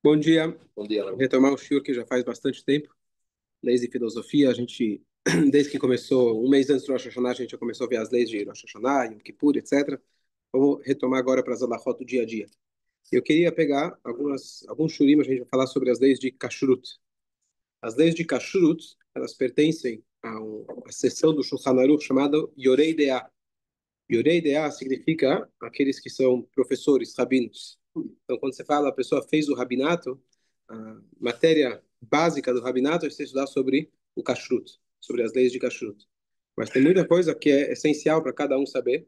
Bom dia. Bom dia, Raul. Retomar o shiur que já faz bastante tempo, leis de filosofia. A gente, desde que começou, um mês antes do Rosh Hashanah, a gente já começou a ver as leis de Rosh Hashanah, Yom Kippur, etc. Vamos retomar agora para as alahot do dia a dia. Eu queria pegar alguns shurim, a gente vai falar sobre as leis de Kashrut. As leis de Kashrut, elas pertencem a seção do Shulchan Aruch chamada Yorei Deah. Yorei Deah significa aqueles que são professores, rabinos. Então, quando você fala a pessoa fez o rabinato, a matéria básica do rabinato é você estudar sobre o kashrut, sobre as leis de kashrut. Mas tem muita coisa que é essencial para cada um saber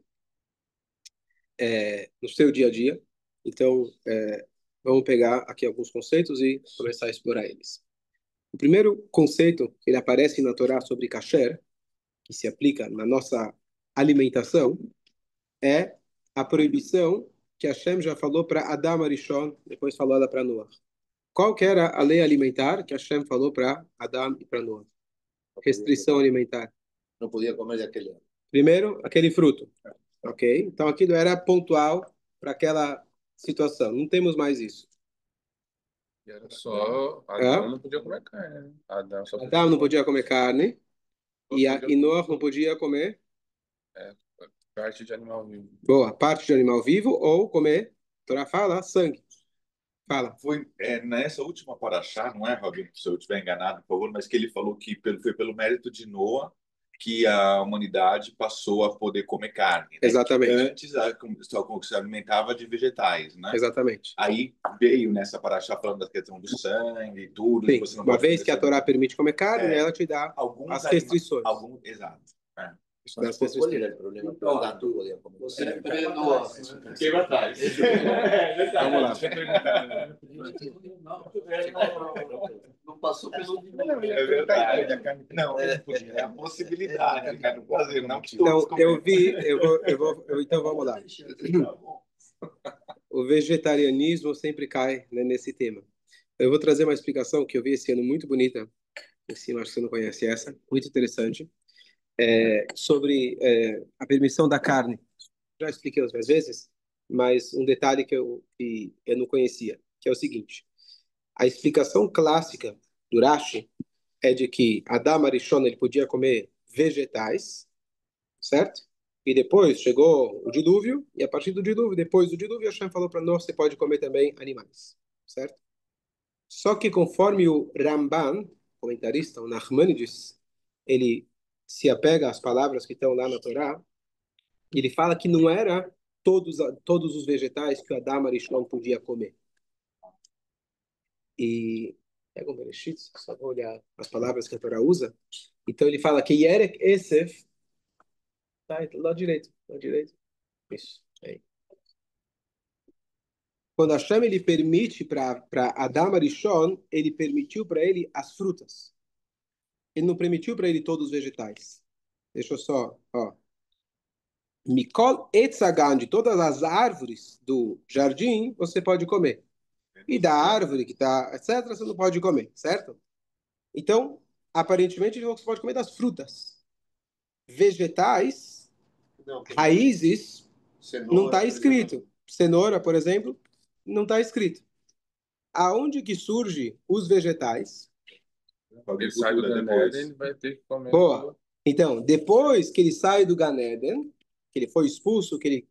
no seu dia a dia. Então, vamos pegar aqui alguns conceitos e começar a explorar eles. O primeiro conceito que ele aparece na Torá sobre kasher, que se aplica na nossa alimentação, é a proibição que Hashem já falou para Adam Arishon, depois falou ela para Noah. Qual que era a lei alimentar que Hashem falou para Adam e para Noah? Restrição alimentar. Não podia comer daquele ano. Primeiro, aquele fruto. Ok? Então aquilo era pontual para aquela situação. Não temos mais isso. E era só. Hã? Adão não podia comer carne, né? Adão só podia Adam não comer. podia comer carne Só e podia Noah não podia comer, é, parte de animal vivo. boa, parte de animal vivo ou comer, a Torá fala, sangue. Fala. Foi nessa última paraxá, não é, Rabino, se eu estiver enganado, por favor, mas que ele falou que foi pelo mérito de Noa que a humanidade passou a poder comer carne, né? Exatamente. Antes só se alimentava de vegetais, né? Exatamente. Aí veio nessa paraxá falando da questão do sangue e tudo. Sim, Você não uma pode vez comer que a sangue. Torá permite comer carne, ela te dá as restrições. Exato. É. Te dá as Qual restrições. era o problema? Tanto podia comer. Você treinou Fiquei pra trás. Vamos lá. Não passou pelo É verdade. A carne não podia. É a possibilidade de carne fazer, não que todos Então, então vamos lá. O vegetarianismo sempre cai, né, nesse tema. Eu vou trazer uma explicação que eu vi esse ano muito bonita, em cima, acho que você não conhece essa, muito interessante, sobre a permissão da carne. Já expliquei outras vezes, mas um detalhe que eu não conhecia, que é o seguinte: a explicação clássica do Rashi é de que Adam Arishon ele podia comer vegetais, certo? E depois chegou o dilúvio, e a partir do dilúvio, depois do dilúvio, Hashem falou para nós, você pode comer também animais, certo? Só que conforme o Ramban, comentarista, o Nachmanides, ele se apega às palavras que estão lá na Torá, ele fala que não era todos os vegetais que o Adam Arishon podia comer. E pega um Bereshit, só vou olhar as palavras que a Torá usa. Então ele fala que Yerek Esef, tá, lá direito, lá direito. Isso, aí. Quando Hashem ele permite para Adam Arishon, ele permitiu para ele as frutas. Ele não permitiu para ele todos os vegetais. Deixa eu só, ó. Mikol etzagan, de todas as árvores do jardim, você pode comer. E da árvore que está, etc., você não pode comer, certo? Então, aparentemente, você pode comer das frutas. Vegetais, raízes, não está escrito. Cenoura, por exemplo, não está escrito. Aonde que surge os vegetais? Quando ele sai do Ganeden, ele vai ter que comer. Boa. Então, depois que ele sai do Ganeden, que ele foi expulso, que ele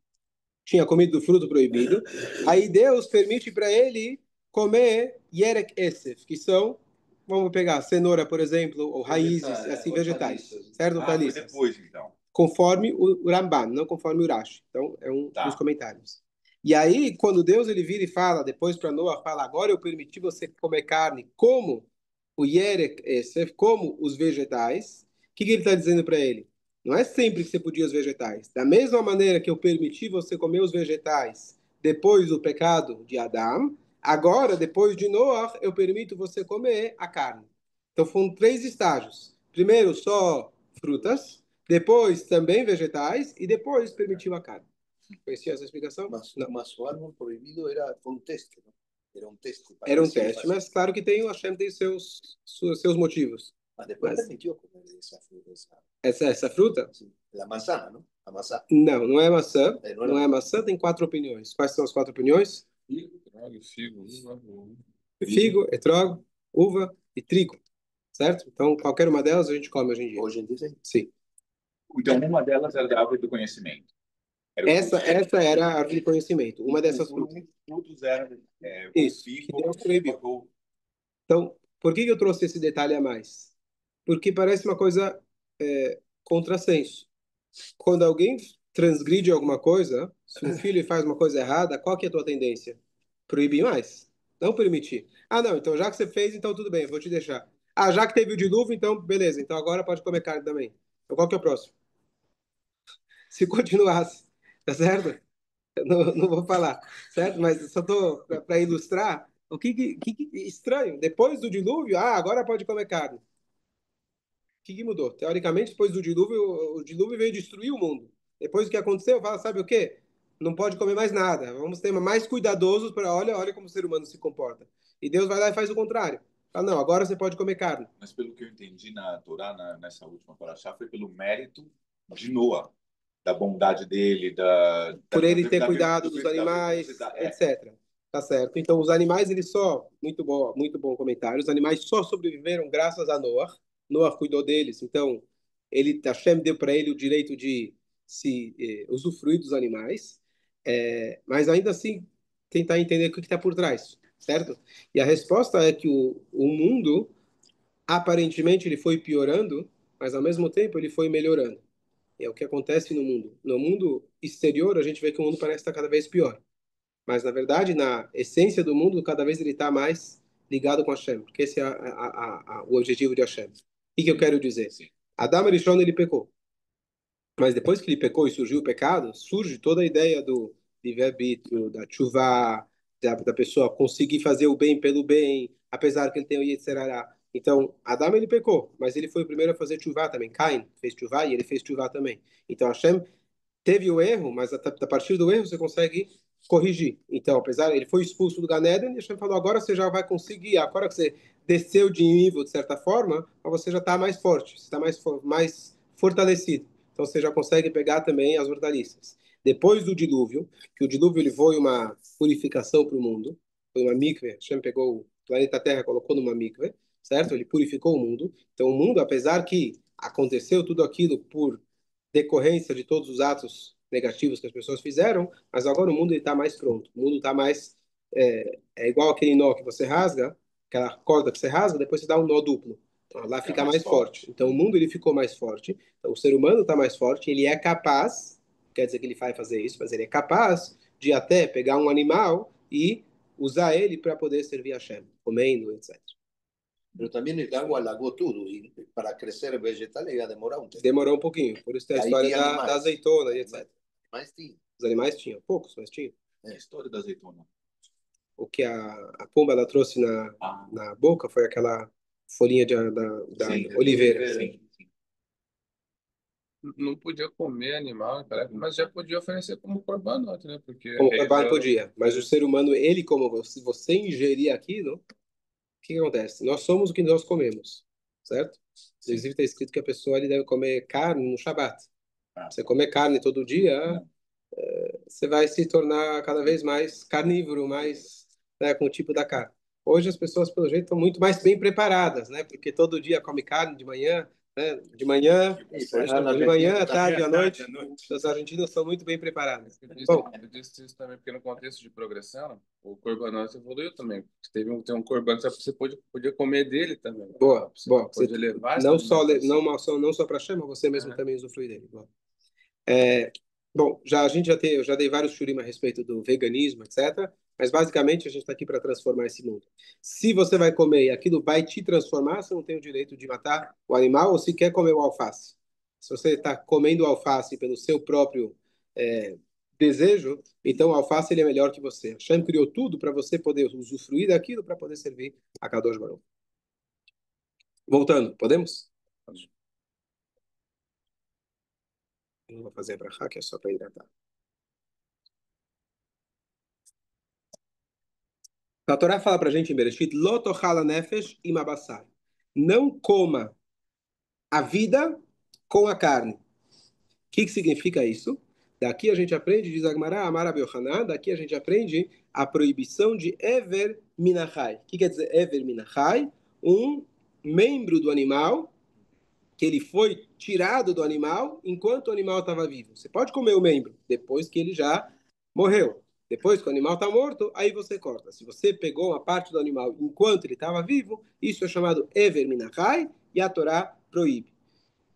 tinha comido do fruto proibido, aí Deus permite para ele comer Yerek Esef, que são, vamos pegar cenoura, por exemplo, ou raízes, assim, vegetais, certo? foi depois, então. Conforme o Ramban, não conforme o Rashi. Então, é um dos comentários. E aí, quando Deus ele vira e fala, depois para Noah, fala, agora eu permiti você comer carne como o Yerek Esef, como os vegetais, o que ele está dizendo para ele? Não é sempre que você podia os vegetais. Da mesma maneira que eu permiti você comer os vegetais depois do pecado de Adão, agora, depois de Noah, eu permito você comer a carne. Então, foram 3 estágios. Primeiro, só frutas, depois também vegetais, e depois permitiu a carne. Conhecia essa explicação? Mas o árbol proibido foi um teste, não? Era um teste. Era um teste, mas claro que tem, o Hashem tem seus motivos. Mas depois permitiu comer essa fruta. Essa fruta? Sim. A maçã, não? A maçã. Não, não é maçã. É, Não é maçã, tem 4 opiniões. Quais são as 4 opiniões? Figo, uva. Figo, etrog, uva e trigo, certo? Então, qualquer uma delas a gente come hoje em dia. Hoje em dia, Sim. Então, uma delas era da árvore do conhecimento. Era o Essa era a árvore de conhecimento, uma dessas Os frutas. frutos eram Isso, que figo, Deus proibiu. ou Então, por que eu trouxe esse detalhe a mais? Porque parece uma coisa contrassenso. Quando alguém transgride alguma coisa, se um filho faz uma coisa errada, qual que é a tua tendência? Proibir mais, não permitir. Ah, não, então já que você fez, então tudo bem, eu vou te deixar. Ah, já que teve o dilúvio, então beleza, então agora pode comer carne também. Então qual que é o próximo? Se continuasse, tá certo? Eu não vou falar, certo? Mas só tô para ilustrar o que estranho. Depois do dilúvio, ah, agora pode comer carne. Que mudou? Teoricamente, depois do dilúvio, o dilúvio veio destruir o mundo. Depois do que aconteceu, fala, sabe o quê? Não pode comer mais nada. Vamos ser mais cuidadosos para, olha como o ser humano se comporta. E Deus vai lá e faz o contrário. Fala, não, agora você pode comer carne. mas pelo que eu entendi na Torá, nessa última paraxá, foi pelo mérito de Noa, da bondade dele, Por ele ter da cuidado dos animais, virtuosidade. etc. Tá certo. Então, os animais, eles só, muito bom comentário, os animais só sobreviveram graças a Noah. Noah cuidou deles, então, Hashem deu para ele o direito de se usufruir dos animais, mas ainda assim, tentar entender o que está por trás, certo? E a resposta é que o mundo, aparentemente, ele foi piorando, mas ao mesmo tempo ele foi melhorando. É o que acontece no mundo. No mundo exterior, a gente vê que o mundo parece estar cada vez pior. Mas, na verdade, na essência do mundo, cada vez ele está mais ligado com Hashem. Porque esse é o objetivo de Hashem. O que eu quero dizer? Adam Arishon, ele pecou. Mas depois que ele pecou e surgiu o pecado, surge toda a ideia do livre-arbítrio, da chuva, da pessoa conseguir fazer o bem pelo bem, apesar que ele tem o Yetzirará. Então, Adam ele pecou, mas ele foi o primeiro a fazer chuva também. Caim fez chuva e ele fez chuva também. Então, Hashem teve o erro, mas a partir do erro você consegue corrigir. Então, apesar ele foi expulso do Ganeden, e Hashem falou, agora você já vai conseguir, agora que você desceu de nível de certa forma, você já está mais forte, você está mais fortalecido. Então você já consegue pegar também as hortaliças. Depois do dilúvio, que o dilúvio ele foi uma purificação para o mundo, foi uma mikve, Hashem pegou o planeta Terra, colocou numa mikve, certo? Ele purificou o mundo. Então o mundo, apesar que aconteceu tudo aquilo por decorrência de todos os atos negativos que as pessoas fizeram, mas agora o mundo está mais pronto. O mundo está mais é igual aquele nó que você rasga, aquela corda que você rasga, depois você dá um nó duplo. Então, lá fica mais forte. Então o mundo ele ficou mais forte. Então o ser humano está mais forte. Ele é capaz, quer dizer que ele vai fazer isso, mas ele é capaz de até pegar um animal e usar ele para poder servir a Hashem, comendo, etc. Pero también el agua alagó todo y para crecer vegetal iba a demorar un tiempo. Demorou um pouquinho. Por isso tem a Aí história tinha da animais. azeitona e etc. Mas tinha. Os animais tinham, poucos, mas tinham. A história da azeitona. O que a pomba ela trouxe na boca foi aquela folhinha da Sim, oliveira. sim. Não podia comer animal, cara, mas já podia oferecer como corbanote, né? Porque Como corban podia, mas o ser humano, ele como você ingerir aquilo, o que acontece? Nós somos o que nós comemos, certo? Inclusive está escrito que a pessoa ele deve comer carne no Shabat. Você comer carne todo dia, você vai se tornar cada vez mais carnívoro, mais, né, com o tipo da carne. Hoje as pessoas, pelo jeito, estão muito mais bem preparadas, né? Porque todo dia come carne de manhã, né? De manhã, à tarde, à noite. Os argentinos são muito bem preparados. Bom, eu disse isso também, porque no contexto de progressão, o corbanote evoluiu também. Tem um corbano que você podia comer dele também. boa. Pode levar Não só para chama, você mesmo também usufrui dele. Boa. Bom, eu já dei vários shurim a respeito do veganismo, etc. Mas basicamente a gente está aqui para transformar esse mundo. Se você vai comer e aquilo vai te transformar, você não tem o direito de matar o animal ou se quer comer o alface. Se você está comendo alface pelo seu próprio desejo, então o alface ele é melhor que você. Hashem criou tudo para você poder usufruir daquilo para poder servir a Kadosh Baruch. Voltando, podemos? Eu vou fazer a brachá, que é só para hidratar. A Torá fala para a gente em Bereshit, Lo tochal nefesh im abassar. Não coma a vida com a carne. O que significa isso? Daqui a gente aprende, diz Agmará, Amar Rabi Yohanan, daqui a gente aprende a proibição de Ever Minachai. O que quer dizer Ever Minachai? Um membro do animal que ele foi tirado do animal enquanto o animal estava vivo. Você pode comer o membro depois que ele já morreu. Depois que o animal está morto, aí você corta. Se você pegou uma parte do animal enquanto ele estava vivo, isso é chamado Ever Minachai e a Torá proíbe.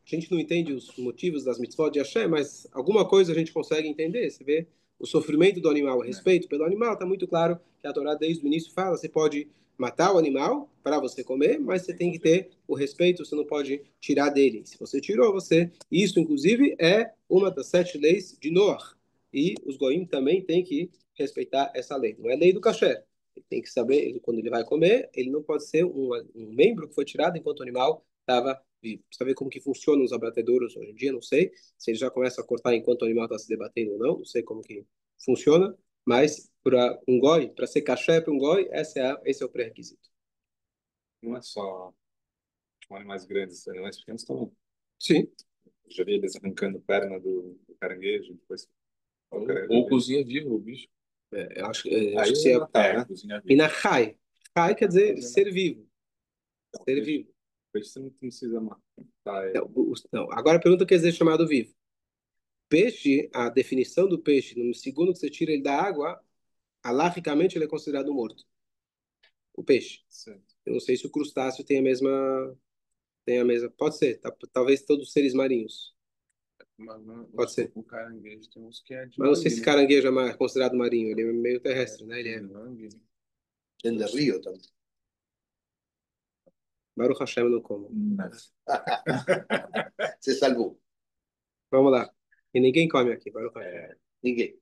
A gente não entende os motivos das mitzvot de Hashem, mas alguma coisa a gente consegue entender. Você vê o sofrimento do animal, o respeito pelo animal, está muito claro que a Torá desde o início fala, você pode matar o animal para você comer, mas você tem que ter o respeito, você não pode tirar dele. Se você tirou, você... Isso, inclusive, é uma das 7 leis de Noah. E os goim também têm que respeitar essa lei. Não é lei do kasher. Ele tem que saber, quando ele vai comer, ele não pode ser um membro que foi tirado enquanto o animal estava vivo. Precisa ver como que funcionam os abatedouros hoje em dia, não sei. Se ele já começa a cortar enquanto o animal está se debatendo ou não, não sei como que funciona. Mas para um goi, para ser caché para um goi, esse é o pré-requisito. Não é só tipo, animais grandes, animais pequenos também. Sim. Já vi eles arrancando perna do caranguejo, depois. Ou cozinha vivo o bicho. Eu acho Aí que se é cozinha vivo. Minachai. Chai quer dizer ser vivo. Ser vivo. Peixe você não precisa matar ele. Não, agora a pergunta quer dizer chamado vivo. Peixe, a definição do peixe, no segundo que você tira ele da água, alahicamente ele é considerado morto. O peixe. Certo. Eu não sei se o crustáceo tem a mesma. Pode ser, talvez todos os seres marinhos. Pode ser. O caranguejo tem uns que é de Mas não sei se mangue, né? caranguejo é considerado marinho, ele é meio terrestre, né? Ele é. Mangue. Tem de rio também. Baruch Hashem eu não como. Você salvou. Vamos lá. E ninguém come aqui, Baruch Hashem. Ninguém.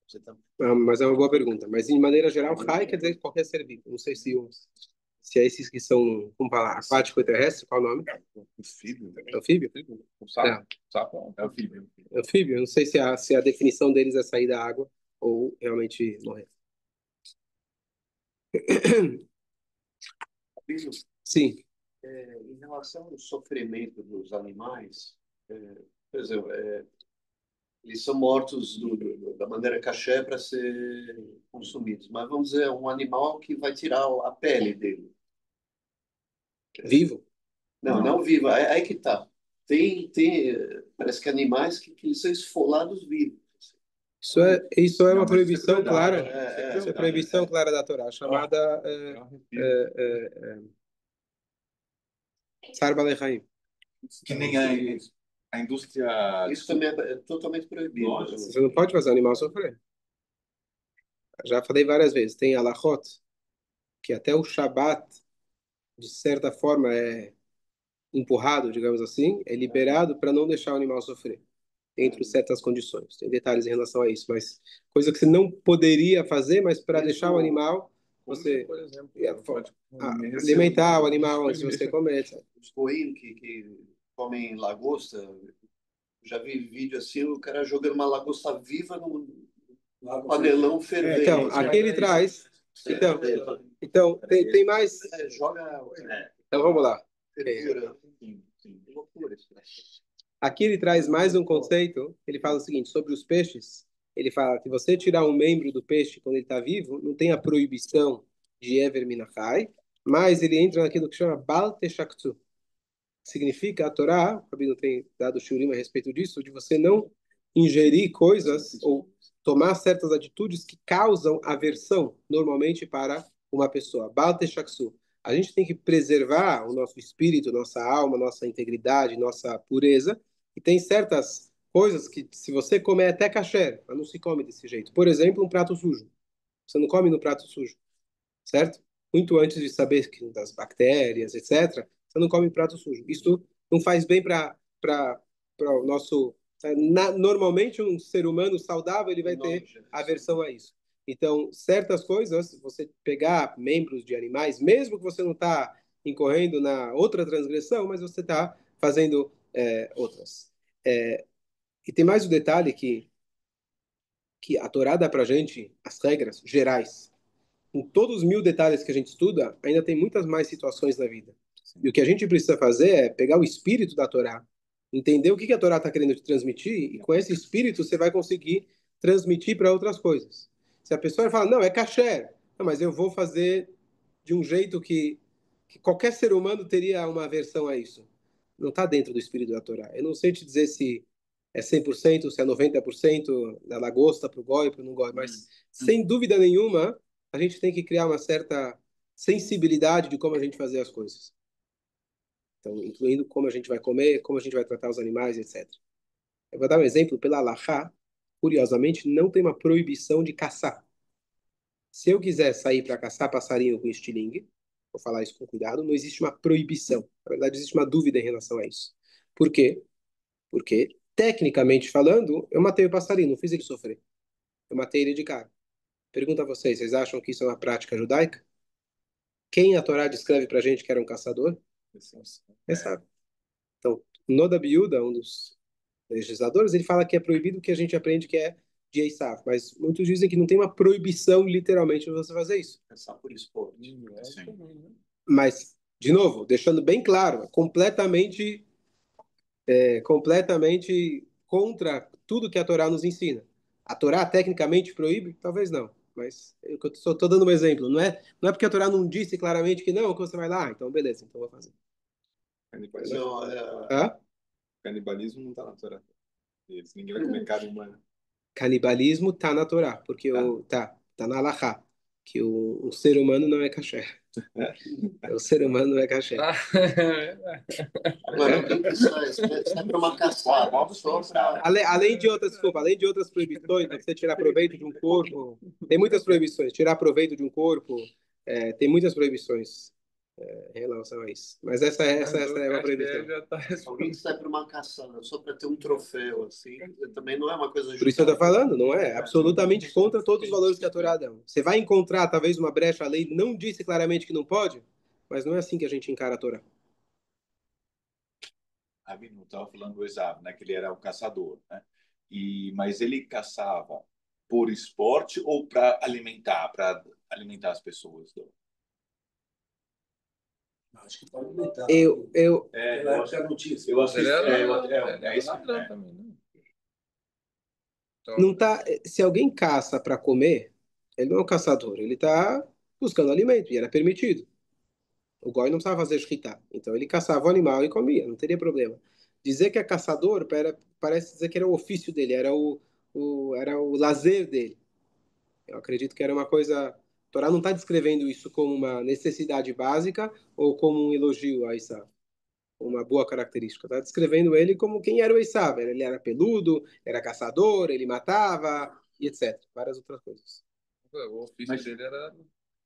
Você tá... Mas é uma boa pergunta. Mas, de maneira geral, Rai quer dizer qualquer ser vivo. Não sei se é esses que são, como falar, aquático e terrestre, qual o nome? Anfíbio. Anfíbio? O sapo. Não. Sapo é anfíbio. Anfíbio. Eu não sei se a definição deles é sair da água ou realmente morrer. Sim. Em relação ao sofrimento dos animais, por exemplo, eles são mortos da maneira caché para ser consumidos. Mas vamos dizer, um animal que vai tirar a pele dele. Vivo? Não vivo. Aí que tá. Parece que animais que eles são esfolados vivos. Isso é uma proibição verdade. clara. Isso é proibição clara da Torá, chamada Tsar Balechaim. Que nem a indústria. Isso também é totalmente proibido. Lógico. Você não pode fazer o animal sofrer. Já falei várias vezes. Tem alachot, que até o Shabat, de certa forma, é empurrado, digamos assim, é liberado para não deixar o animal sofrer, entre certas condições. Tem detalhes em relação a isso, mas coisa que você não poderia fazer, mas para deixar o animal, você Por exemplo, pode alimentar o animal antes de você comer, etc. Os goim que comem lagosta, já vi vídeo assim, o cara jogando uma lagosta viva no panelão fervendo. Então, aqui ele traz. Então tem mais. Joga Então vamos lá. fervura. Loucura isso. Aqui ele traz mais um conceito. Ele fala o seguinte sobre os peixes. Ele fala que você tirar um membro do peixe quando ele está vivo, não tem a proibição de Ever Minachai, mas ele entra naquilo que chama Bal Teshaktu. Significa a Torá, o Rabino tem dado shurim a respeito disso, de você não ingerir coisas ou tomar certas atitudes que causam aversão normalmente para uma pessoa. Bal Teshaktu. A gente tem que preservar o nosso espírito, nossa alma, nossa integridade, nossa pureza, e tem certas coisas que, se você comer até kasher, mas não se come desse jeito. Por exemplo, um prato sujo. Você não come no prato sujo, certo? Muito antes de saber das bactérias, etc., você não come prato sujo. Isso não faz bem para o nosso... Normalmente, um ser humano saudável, ele vai ter aversão a isso. Então, certas coisas, você pegar membros de animais, mesmo que você não está incorrendo na outra transgressão, mas você está fazendo outras. E tem mais um detalhe que a Torá dá para a gente as regras gerais. Com todos os 1000 detalhes que a gente estuda, ainda tem muitas mais situações na vida. E o que a gente precisa fazer é pegar o espírito da Torá Entender o que a Torá está querendo te transmitir, e com esse espírito você vai conseguir transmitir para outras coisas. Se a pessoa fala, não, é kasher, não, mas eu vou fazer de um jeito que qualquer ser humano teria uma aversão a isso. Não está dentro do espírito da Torá. Eu não sei te dizer se é 100%, se é 90% da lagosta para o goi, para o não goi, mas sem dúvida nenhuma a gente tem que criar uma certa sensibilidade de como a gente fazer as coisas. Então, incluindo como a gente vai comer, como a gente vai tratar os animais, etc. Eu vou dar um exemplo. Pela Halachá, curiosamente, não tem uma proibição de caçar. Se eu quiser sair para caçar passarinho com estilingue, vou falar isso com cuidado, não existe uma proibição. Na verdade, existe uma dúvida em relação a isso. Por quê? Porque, tecnicamente falando, eu matei o passarinho, não fiz ele sofrer. Eu matei ele de cara. Pergunto a vocês, vocês acham que isso é uma prática judaica? Quem a Torá descreve para a gente que era um caçador? Você sabe. Então, Noda Biuda, um dos legisladores, ele fala que é proibido o que a gente aprende que é de Esav, mas muitos dizem que não tem uma proibição literalmente de você fazer isso. Pensar por esporte. Mas, de novo, deixando bem claro, completamente contra tudo que a Torá nos ensina. A Torá tecnicamente proíbe? Talvez não, mas eu só estou dando um exemplo. Não é porque a Torá não disse claramente que não, que você vai lá, então beleza, então vou fazer. Não, Hã? Canibalismo não está na Torá. Ninguém vai comer carne humana. Canibalismo tá na Torá, porque tá na Halachá, que o ser humano não é kasher. O ser humano não é kasher. Agora, alguém que sai para uma caçada, só para... Além de outras, desculpa, além de outras proibições, né, você tirar proveito de um corpo, tem muitas proibições. Tirar proveito de um corpo, tem muitas proibições em relação a isso. Mas essa é uma proibição. Alguém que sai para uma caçada só para ter um troféu, assim, também não é uma coisa Por isso eu estou judaica. falando, não é? Absolutamente contra todos os valores que a Torá dá. Você vai encontrar, talvez, uma brecha, a lei não disse claramente que não pode, mas não é assim que a gente encara a Torá. Rabino estava falando do Esav, né, que ele era um caçador, né? Mas ele caçava por esporte ou para alimentar as pessoas? Acho que pode aumentar. Eu, Eu acho que é a notícia. Eu assisti, Ele isso, ladrão também, né? Então, não tá, se alguém caça para comer, ele não é um caçador, ele está buscando alimento, e era permitido. O Goi não precisava fazer shkita. Então ele caçava o animal e comia, não teria problema. Dizer que é caçador parece dizer que era o ofício dele, era o lazer dele. Eu acredito que era uma coisa. A Torá não está descrevendo isso como uma necessidade básica ou como um elogio a Esav, uma boa característica. Está descrevendo ele como quem era o Esav. Ele era peludo, era caçador, ele matava e etc. Várias outras coisas. o ofício dele era.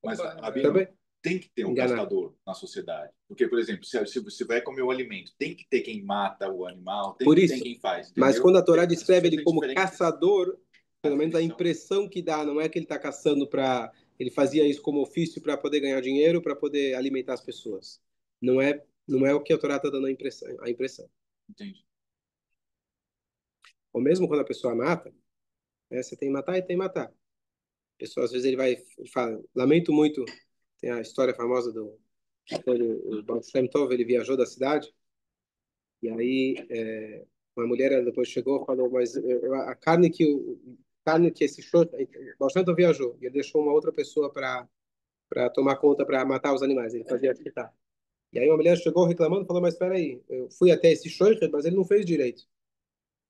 Mas, roubar, né? Rabino, Também. tem que ter um Enganar. caçador na sociedade. Porque, por exemplo, se você vai comer o alimento, tem que ter quem mata o animal, tem Por que isso. ter quem faz. Mas Entendeu? quando a Torá Tem- descreve tem ele como diferentes caçador, pelo menos a definições. impressão que dá, não é que ele está caçando para. Ele fazia isso como ofício para poder ganhar dinheiro, para poder alimentar as pessoas. Não é o que a Torá está dando a impressão. Entendi. Ou mesmo quando a pessoa mata, né, você tem que matar e tem que matar. A pessoa, às vezes, ele fala, lamento muito, tem a história famosa quando o Baal Shem Tov, ele viajou da cidade, e aí uma mulher ela depois chegou e falou, mas a carne que esse show, o Baal Shem Tov viajou, e ele deixou uma outra pessoa para tomar conta, para matar os animais, ele fazia atividade. E aí uma mulher chegou reclamando, falou, mas espera aí, eu fui até esse shochet, mas ele não fez direito.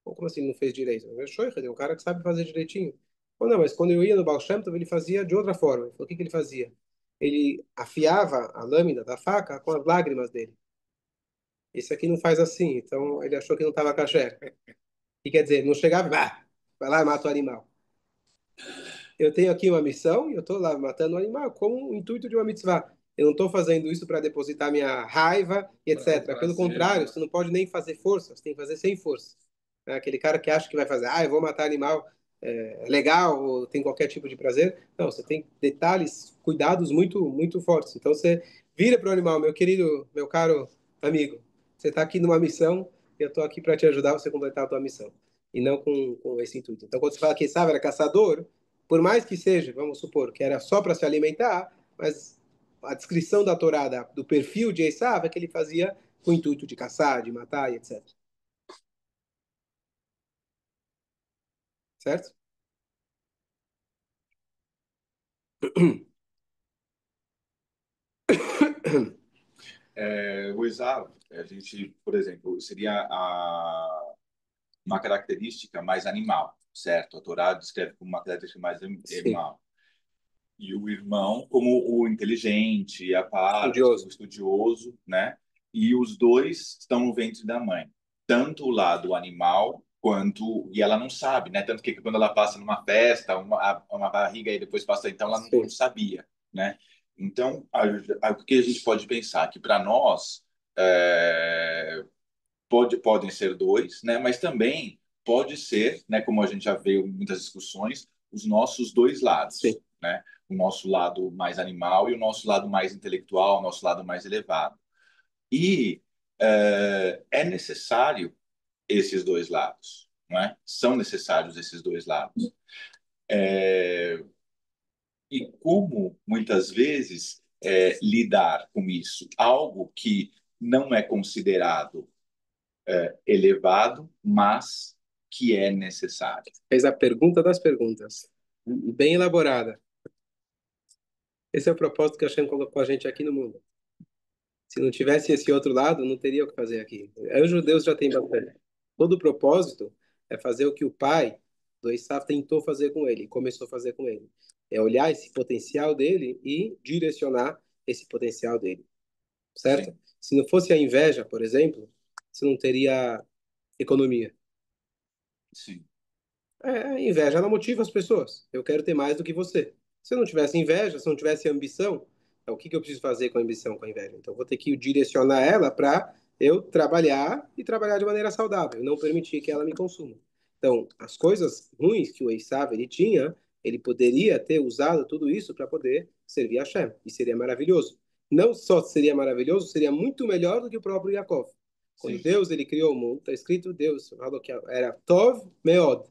Como assim não fez direito? É shochet, é um cara que sabe fazer direitinho. Ou não, mas quando eu ia no Baal Shem Tov, ele fazia de outra forma. Ele falou, o que ele fazia? Ele afiava a lâmina da faca com as lágrimas dele. Esse aqui não faz assim, então ele achou que não estava kasher. E quer dizer, não chegava, vai lá e mata o animal. Eu tenho aqui uma missão e eu estou lá matando o animal com o intuito de uma mitzvah. Eu não estou fazendo isso para depositar minha raiva e etc. Pelo contrário, você não pode nem fazer força, você tem que fazer sem força. É aquele cara que acha que vai fazer, eu vou matar animal, é legal, ou tem qualquer tipo de prazer. Não, você tem detalhes, cuidados muito, muito fortes. Então você vira para o animal, meu querido, meu caro amigo, você está aqui numa missão e eu estou aqui para te ajudar a você completar a tua missão. E não com esse intuito. Então quando você fala que Esav era caçador, por mais que seja, vamos supor, que era só para se alimentar, mas a descrição da Torá, do perfil de Esav, é que ele fazia com o intuito de caçar, de matar e etc. certo? O Esav, a gente, por exemplo, seria uma característica mais animal, certo? A Torá descreve como uma característica mais Sim, animal. E o irmão como o inteligente, a parte, o estudioso. estudioso, né? E os dois estão no ventre da mãe. Tanto o lado animal quanto... E ela não sabe, né? Tanto que quando ela passa numa festa, uma barriga e depois passa... Então ela não Sim, sabia, né? Então, o que a gente pode pensar? Que para nós, é, podem ser dois, né? Mas também pode ser, né? Como a gente já viu em muitas discussões, os nossos dois sim. lados, né? O nosso lado mais animal e o nosso lado mais intelectual, o nosso lado mais elevado. E é necessário esses dois lados, não é? São necessários esses dois lados. E como muitas vezes lidar com isso? Algo que não é considerado elevado, mas que é necessário. Fez a pergunta das perguntas. Bem elaborada. Esse é o propósito que a Hashem colocou a gente aqui no mundo. Se não tivesse esse outro lado, não teria o que fazer aqui. Os judeus já têm bastante. Todo o propósito é fazer o que o pai do Esav tentou fazer com ele, começou a fazer com ele. É olhar esse potencial dele e direcionar esse potencial dele, certo? Sim, Se não fosse a inveja, por exemplo, você não teria economia. sim, A inveja, ela motiva as pessoas. Eu quero ter mais do que você. Se eu não tivesse inveja, se eu não tivesse ambição, então o que que eu preciso fazer com a ambição, com a inveja? Então eu vou ter que direcionar ela para eu trabalhar e trabalhar de maneira saudável, não permitir que ela me consuma. Então, as coisas ruins que o Esav ele tinha, ele poderia ter usado tudo isso para poder servir a Hashem, e seria maravilhoso. Não só seria maravilhoso, seria muito melhor do que o próprio Yaakov. Quando sim, Deus ele criou o mundo, está escrito Deus falou que era Tov Meod.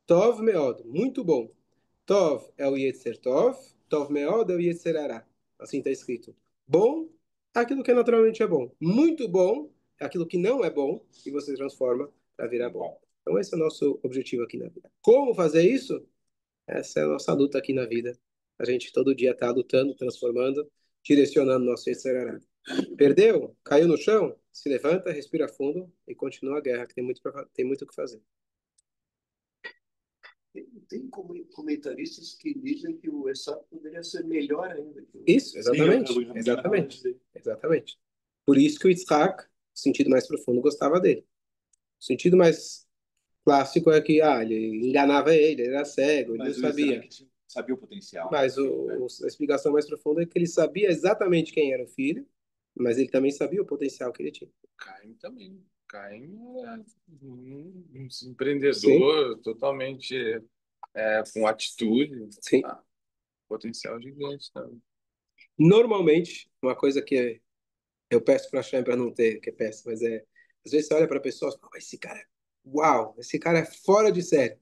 Tov Meod, muito bom. Tov é o Yetzer Tov, Tov Meod é o Yetzer Hará. Assim está escrito. Bom é aquilo que naturalmente é bom. Muito bom é aquilo que não é bom e você transforma para virar bom. bom, Então esse é o nosso objetivo aqui na vida. Como fazer isso? Essa é a nossa luta aqui na vida. A gente todo dia está lutando, transformando, direcionando nosso Yetzer Hará. Perdeu? Caiu no chão? Se levanta, respira fundo e continua a guerra, que tem muito o que fazer. Tem comentaristas que dizem que o Esaú poderia ser melhor ainda. Isso, sim, eu exatamente. já Exatamente. Exatamente. Por isso que o Yitzhak, no sentido mais profundo, gostava dele. O sentido mais clássico é que ele enganava ele era cego, ele não Mas o sabia. Isaac sabia o potencial, né, Mas do filho, né? a explicação mais profunda é que ele sabia exatamente quem era o filho, mas ele também sabia o potencial que ele tinha. Caim também. Caim é um Sim, empreendedor totalmente com atitude, sim. potencial gigante também. Normalmente, uma coisa que eu peço para Hashem para não ter, que é péssimo, mas às vezes você olha para pessoas e fala, esse cara, uau, esse cara é fora de série.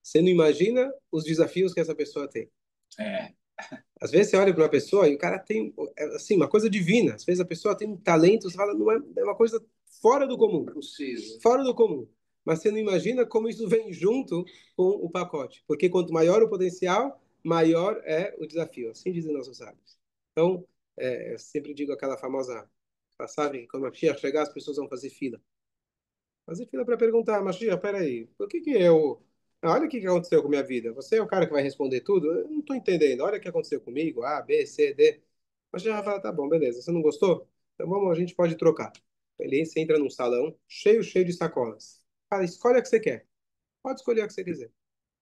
Você não imagina os desafios que essa pessoa tem. É, Às vezes você olha para uma pessoa e o cara tem, assim, uma coisa divina. Às vezes a pessoa tem um talento, você fala, não é, é uma coisa fora do comum. Possível. Fora do comum. Mas você não imagina como isso vem junto com o pacote. Porque quanto maior o potencial, maior é o desafio. Assim dizem nossos sábios. Então, eu sempre digo aquela famosa, sabe, quando a Mashiach chegar, as pessoas vão fazer fila. Fazer fila para perguntar, Mashiach, peraí, por que que eu... Olha o que que aconteceu com a minha vida. Você é o cara que vai responder tudo? Eu não estou entendendo. Olha o que aconteceu comigo. A, B, C, D. Mashiach vai falar, tá bom, beleza. Você não gostou? Então vamos, a gente pode trocar. Você entra num salão cheio de sacolas. Fala, escolhe a que você quer. Pode escolher a que você quiser.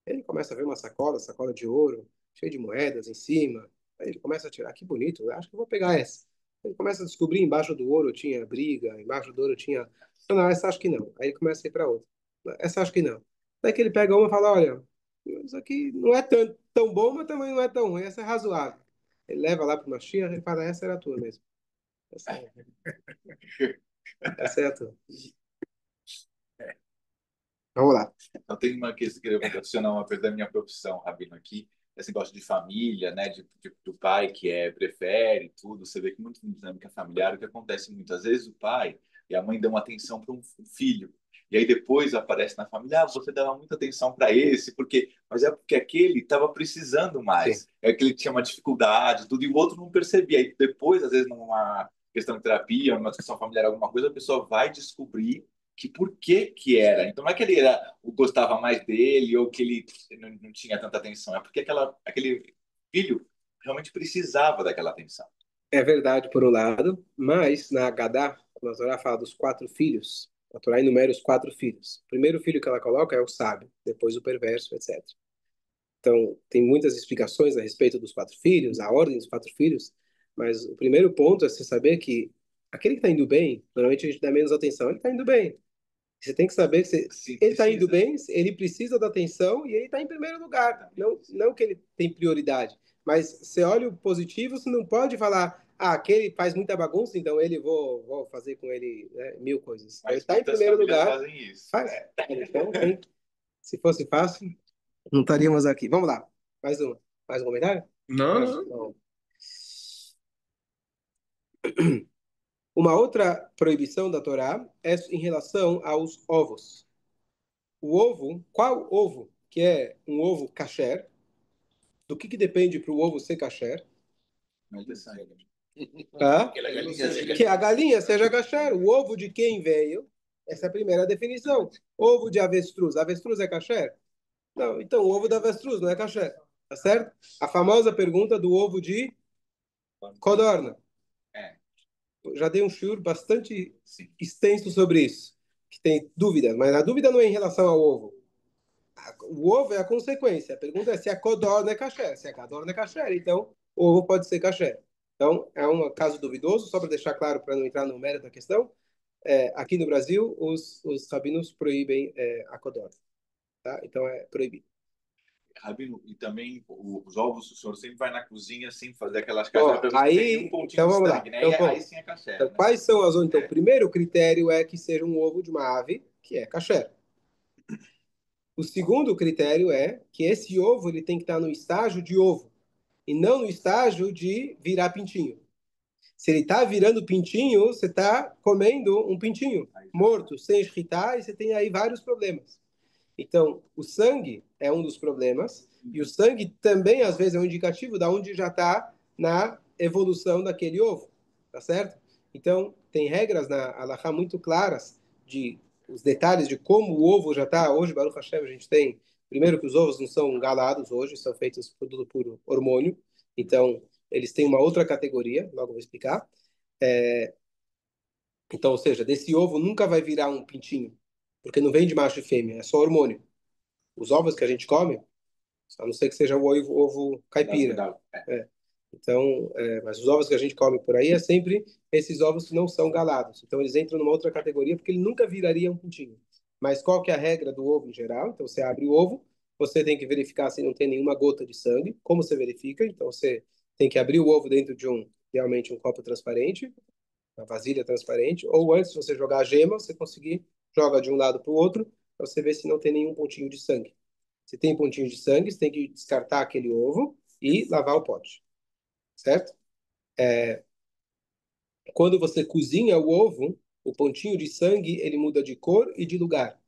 Ele começa a ver uma sacola, sacola de ouro, cheia de moedas em cima. Aí ele começa a tirar, que bonito, eu acho que eu vou pegar essa. Ele começa a descobrir, embaixo do ouro tinha briga, embaixo do ouro tinha. Não, essa acho que não. Aí ele começa a ir para outra. Essa acho que não. Daí que ele pega uma e fala: olha, isso aqui não é tão bom, mas também não é tão ruim, essa é razoável. Ele leva lá para uma Mashiach e fala: essa era a tua mesmo. Essa, essa é a tua. Vamos lá. eu tenho uma questão que eu vou adicionar uma coisa da minha profissão, Rabino, aqui, esse negócio de família, né, do pai que prefere tudo, você vê que muito na dinâmica familiar, o que acontece muitas vezes, o pai e a mãe dão atenção para um filho, E aí depois aparece na família, você dava muita atenção para esse, mas é porque aquele estava precisando Sim. mais. É que ele tinha uma dificuldade, tudo, e o outro não percebia. Aí depois, às vezes, numa questão de terapia, numa discussão familiar, alguma coisa, a pessoa vai descobrir que por que era. Então não é que ele gostava mais dele ou que ele não tinha tanta atenção, é porque aquele filho realmente precisava daquela atenção. É verdade, por um lado, mas na Haggadah, quando a Torá fala dos 4 filhos, a Torá enumera os 4 filhos. O primeiro filho que ela coloca é o sábio, depois o perverso, etc. Então, tem muitas explicações a respeito dos 4 filhos, a ordem dos 4 filhos, mas o primeiro ponto é você saber que aquele que está indo bem, normalmente a gente dá menos atenção, ele está indo bem. Você tem que saber que Sim, ele está indo precisa. bem, ele precisa da atenção e ele está em primeiro lugar. Não que ele tem prioridade, mas você olha o positivo, você não pode falar, aquele faz muita bagunça, então ele vou fazer com ele, né, 1000 coisas. Então, ele Mas está em muitas primeiro famílias lugar, fazem isso. faz. Então, se fosse fácil, não estaríamos aqui. Vamos lá. Mais uma. Mais um comentário? Não, Não. não. Não. Uma outra proibição da Torá é em relação aos ovos. O ovo, qual ovo que é um ovo kasher? Do que depende para o ovo ser kasher? Mas é sangue. Tá? Que a galinha seja Que a galinha seja kasher. O ovo de quem veio? Essa é a primeira definição. Ovo de avestruz. Avestruz é kasher? Não, então o ovo da avestruz não é kasher. Tá certo? A famosa pergunta do ovo de codorna. É, Já dei um shiur bastante sim. extenso sobre isso, que tem dúvidas, mas a dúvida não é em relação ao ovo. O ovo é a consequência. A pergunta é se a codorna é kasher. Se a codorna é kasher, então o ovo pode ser kasher. Então, é um caso duvidoso, só para deixar claro, para não entrar no mérito da questão. Aqui no Brasil, os rabinos proíbem a codorna. Tá? Então, é proibido. Rabino, e também os ovos, o senhor sempre vai na cozinha sem fazer aquelas Ó, caixas para ver se tem aí, um pontinho então de vamos lá. sangue, né? Então, Aí sim é caché, então, né? quais são as... Então, o primeiro critério é que seja um ovo de uma ave, que é kasher. O segundo critério é que esse ovo ele tem que estar no estágio de ovo e não no estágio de virar pintinho. Se ele está virando pintinho, você está comendo um pintinho morto, sem escritar, e você tem aí vários problemas. Então, o sangue é um dos problemas, e o sangue também, às vezes, é um indicativo de onde já está na evolução daquele ovo, tá certo? Então, tem regras na Halakha muito claras de os detalhes de como o ovo já está. Hoje, Baruch Hashem, a gente tem, primeiro que os ovos não são galados hoje, são feitos tudo por hormônio, então eles têm uma outra categoria, logo vou explicar. Então, ou seja, desse ovo nunca vai virar um pintinho, porque não vem de macho e fêmea, é só hormônio. Os ovos que a gente come, a não ser que seja o ovo caipira. Então, mas os ovos que a gente come por aí é sempre esses ovos que não são galados. Então, eles entram numa outra categoria porque ele nunca viraria um pintinho. Mas qual que é a regra do ovo em geral? Então, você abre o ovo, você tem que verificar se não tem nenhuma gota de sangue. Como você verifica? Então, você tem que abrir o ovo dentro de realmente um copo transparente, uma vasilha transparente, ou antes de você jogar a gema, você conseguir, joga de um lado para o outro, para você ver se não tem nenhum pontinho de sangue. Se tem pontinho de sangue, você tem que descartar aquele ovo e lavar o pote, certo? Quando você cozinha o ovo, o pontinho de sangue, ele muda de cor e de lugar.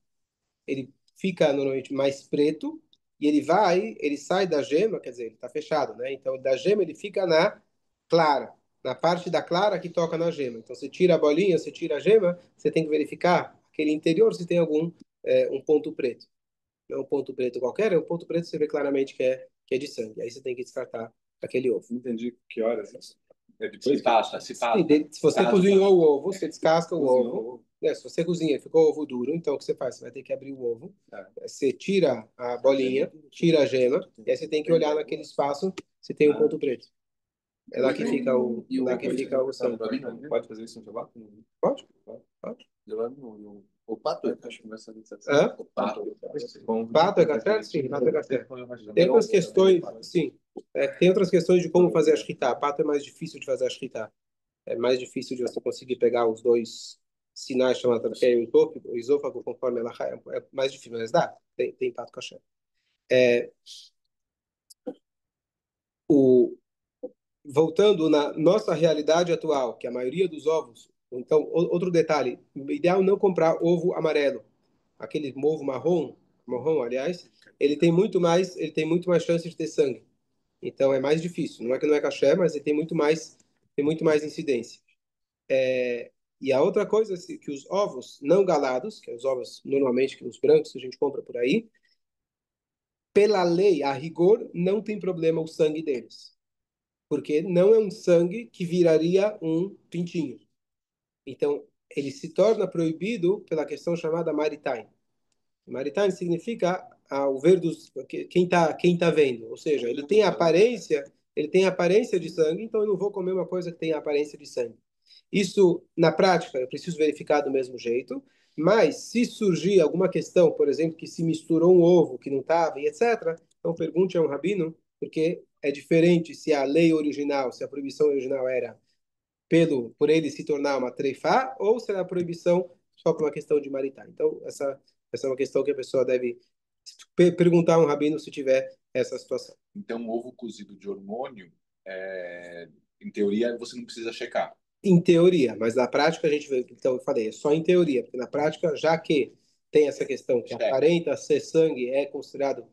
Ele fica normalmente mais preto e ele sai da gema, quer dizer, ele está fechado, né? Então, da gema ele fica na clara, na parte da clara que toca na gema. Então, você tira a bolinha, você tira a gema, você tem que verificar aquele interior se tem algum um ponto preto. Não é um ponto preto qualquer, é um ponto preto que você vê claramente que é de sangue. Aí você tem que descartar aquele ovo. Não entendi que horas isso. É Se depois passa. Se você cozinhou o ovo, você descasca o cozinhou ovo. o ovo. Se você cozinha e ficou ovo duro, então o que você faz? Você vai ter que abrir o ovo, você tira a bolinha, tira a gema, e aí você tem que olhar naquele espaço se tem um ponto preto. É lá que fica o sangue. Pode fazer isso no Shabbat? Pode? Pode. O pato é Hã? o pato. Pato é café? Sim, pato é café. Tem outras questões, sim. Tem outras quesões de como fazer a shkita. Pato é mais difícil de fazer a shkita. É mais difícil de você conseguir pegar os dois sinais chamados que é o esôfago, conforme ela é mais difícil, mas dá. Tem pato caché. Voltando na nossa realidade atual, que a maioria dos ovos. Então, outro detalhe: o ideal é não comprar ovo amarelo. aquele ovo marrom, aliás, ele tem muito mais chance de ter sangue. Então é mais difícil. Não é que não é caché, mas ele tem muito mais incidência. E a outra coisa é que os ovos não galados, que é os ovos normalmente que os brancos que a gente compra por aí, pela lei, a rigor, não tem problema o sangue deles, porque não é um sangue que viraria um pintinho. Então, ele se torna proibido pela questão chamada maritime. Maritime significa o ver dos quem tá vendo, ou seja, ele tem aparência de sangue, então eu não vou comer uma coisa que tem aparência de sangue. Isso, na prática, eu preciso verificar do mesmo jeito, mas se surgir alguma questão, por exemplo, que se misturou um ovo que não estava, e etc., então pergunte a um rabino, porque é diferente se a lei original, se a proibição original era por ele se tornar uma treifá, ou se era a proibição só por uma questão de marital. Então, essa é uma questão que a pessoa deve perguntar a um rabino se tiver essa situação. Então, ovo cozido de hormônio, em teoria, você não precisa checar. Em teoria, mas na prática a gente vê, então eu falei, é só em teoria, porque na prática, já que tem essa questão que aparenta ser sangue, é considerado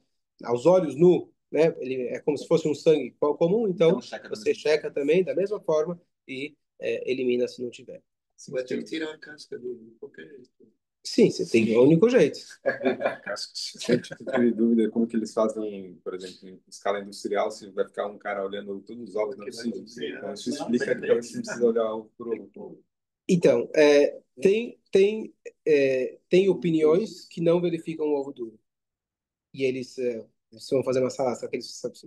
aos olhos nu, né? Ele é como se fosse um sangue comum, então você checa também da mesma forma e elimina se não tiver. Você vai ter que tirar a casca do qualquer jeito. Sim, você tem, é o único jeito. Sempre tive dúvida como que eles fazem, por exemplo, em escala industrial, se vai ficar um cara olhando todos os ovos, não é possível. Então, isso explica que talvez você não precisa olhar ovo por ovo. Então, tem opiniões que não verificam o ovo duro. E eles vão fazer uma salada, sabe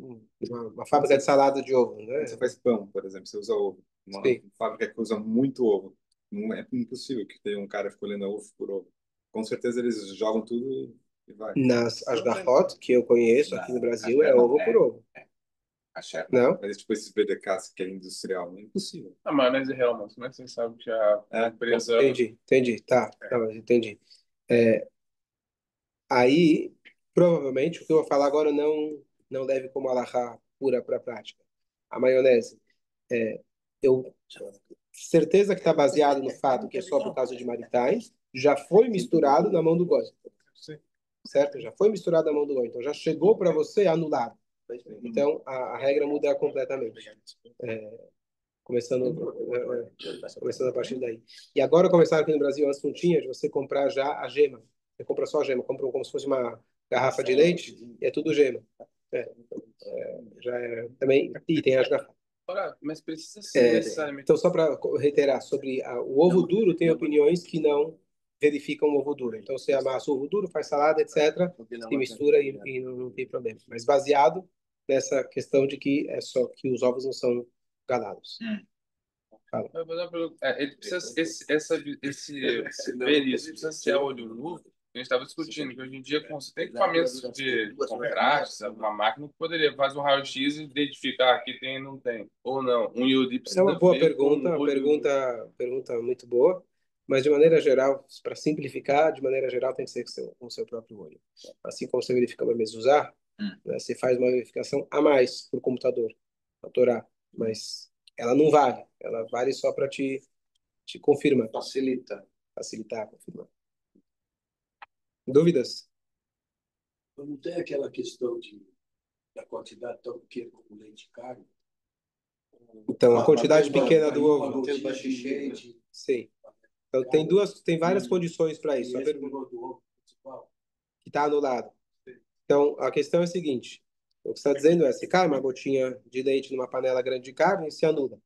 uma fábrica de salada de ovo, né? Quando você faz pão, por exemplo, você usa ovo. Uma fábrica que usa muito ovo. Não é impossível que tenha um cara escolhendo ovo por ovo. Com certeza eles jogam tudo e vai. Nas asgarrot, que eu conheço aqui no Brasil, é ovo por ovo. Não? Mas tipo esses BDKs que é industrial, não é impossível. A maionese é real, mas como é que você sabe que a empresa... Entendi. Tá, entendi. Aí, provavelmente, o que eu vou falar agora não leve como alahá pura para a prática. A maionese, eu certeza que está baseado no fato que é só por causa de maritais, já foi misturado na mão do goi. Certo? Já foi misturado na mão do goi. Então, já chegou para você anulado. Então, a regra muda completamente. Começando a partir daí. E agora começaram aqui no Brasil, antes não tinha, de você comprar já a gema. Você compra só a gema, compra como se fosse uma garrafa de leite, e é tudo gema. Já é, também, e tem as garrafas. Mas precisa ser necessariamente... Então, só para reiterar, sobre o ovo duro, tem opiniões que não verificam o ovo duro. Então, você amassa o ovo duro, faz salada, etc., e mistura e não tem problema. Mas baseado nessa questão de que é só que os ovos não são galados. Fala. Ele precisa ver isso, precisa ser a olho nu. A gente estava discutindo que hoje em dia você tem equipamentos de contraste, uma máquina que poderia fazer um raio-x e identificar aqui tem e não tem, ou não. Um IOD precisa. É uma boa pergunta, pergunta muito boa, mas de maneira geral, para simplificar, de maneira geral tem que ser com o seu próprio olho. Assim como você verifica uma mezuzá, né, você faz uma verificação a mais por computador, a Torá, mas ela não vale, ela vale só para te confirmar. Facilitar, confirmar. Dúvidas? Não tem aquela questão da quantidade tão pequena como leite carne? Então, a quantidade pequena do ovo. Sim. Então, tem várias condições para isso. Que está anulado. Então, a questão é a seguinte. O que você está dizendo é, se cai uma gotinha de leite numa panela grande de carne, se anula.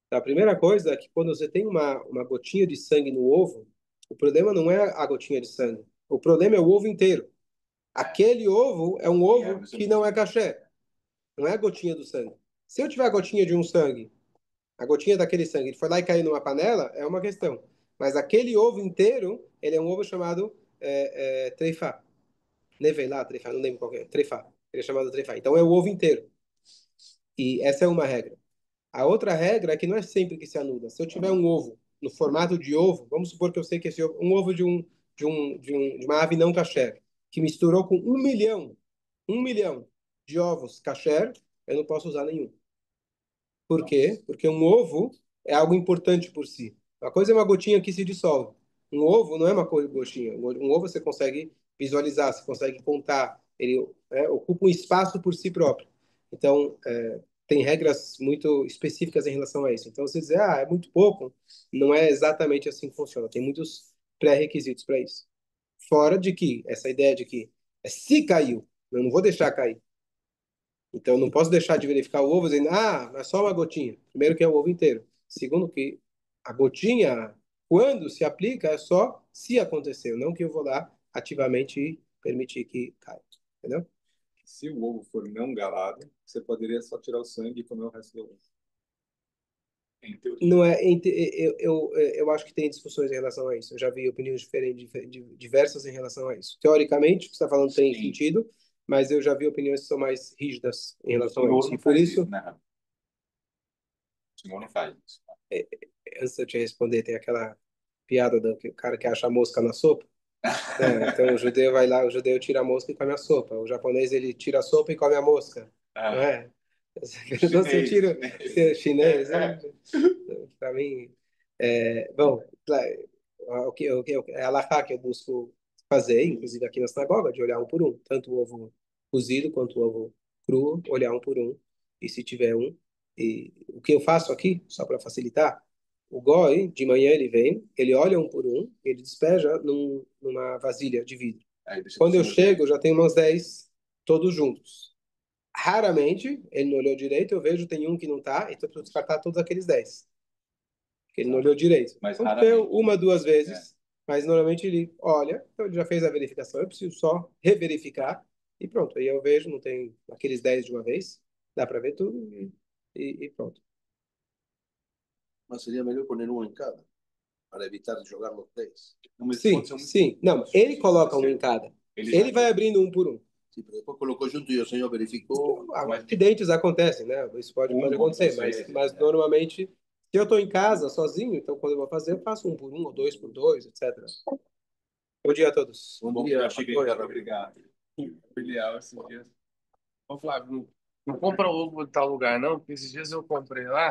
Então, a primeira coisa é que quando você tem uma gotinha de sangue no ovo, o problema não é a gotinha de sangue. O problema é o ovo inteiro. Aquele ovo é um ovo que não é caché. Não é a gotinha do sangue. Se eu tiver a gotinha de um sangue, a gotinha daquele sangue, ele foi lá e caiu numa panela, é uma questão. Mas aquele ovo inteiro, ele é um ovo chamado treifá. Nevelá, treifá, não lembro qual é. Treifá. Ele é chamado treifá. Então é o ovo inteiro. E essa é uma regra. A outra regra é que não é sempre que se anula. Se eu tiver um ovo no formato de ovo, vamos supor que eu sei que esse ovo, um ovo de uma ave não kasher, que misturou com 1 milhão de ovos kasher, eu não posso usar nenhum. Por quê? Porque um ovo é algo importante por si. Uma coisa é uma gotinha que se dissolve. Um ovo não é uma gotinha. Um ovo você consegue visualizar, você consegue contar. Ele ocupa um espaço por si próprio. Então, tem regras muito específicas em relação a isso. Então, você dizer, é muito pouco, não é exatamente assim que funciona. Tem muitos pré-requisitos para isso. Fora de que, essa ideia de que se caiu, eu não vou deixar cair. Então, eu não posso deixar de verificar o ovo dizendo, mas só uma gotinha. Primeiro que é o ovo inteiro. Segundo que a gotinha, quando se aplica, é só se aconteceu, não que eu vou lá ativamente permitir que caia. Entendeu? Se o ovo for não galado, você poderia só tirar o sangue e comer o resto do ovo. Em teoria. Não é, eu acho que tem discussões em relação a isso. Eu já vi opiniões diferentes, diversas em relação a isso. Teoricamente, o que você está falando tem Sim. sentido, mas eu já vi opiniões que são mais rígidas em relação a O isso. senhor E não por faz isso, isso, né? O senhor não faz isso. antes de eu te responder, tem aquela piada do cara que acha a mosca na sopa. Então o judeu vai lá, o judeu tira a mosca e come a sopa. O japonês ele tira a sopa e come a mosca. Não é? Não, se eu tiro chinês, para mim, bom, é a halakha que eu busco fazer, inclusive aqui na sinagoga, de olhar um por um, tanto o ovo cozido quanto o ovo cru, olhar um por um, e se tiver um. E o que eu faço aqui, só para facilitar, o goi, de manhã ele vem, ele olha um por um, ele despeja numa vasilha de vidro. Aí deixa Quando pro eu senhor chego, ver. já tem uns 10 todos juntos. Raramente, ele não olhou direito, eu vejo tem um que não tá, então eu preciso descartar todos aqueles 10. Porque ele não olhou direito. Mas Aconteceu raramente. uma, duas vezes, mas normalmente ele olha, então ele já fez a verificação, eu preciso só reverificar e pronto. Aí eu vejo, não tem aqueles 10 de uma vez, dá para ver tudo e pronto. Mas seria melhor pôr um em cada, para evitar de jogar os 10. Não, mas Sim, pode ser muito- sim. Não, ele coloca um em cada. Ele vai abrindo um por um. Sim, pero depois colocou junto e o senhor verificou. Acidentes acontecem, né? Isso pode acontecer, mas normalmente, se eu estou em casa sozinho, então quando eu vou fazer, eu faço um por um, ou dois por dois, etc. Bom dia a todos. Bom dia, Obrigado. Filial esses dias. Ô, Flávio, não compra ovo de tal lugar, não, porque esses dias eu comprei lá.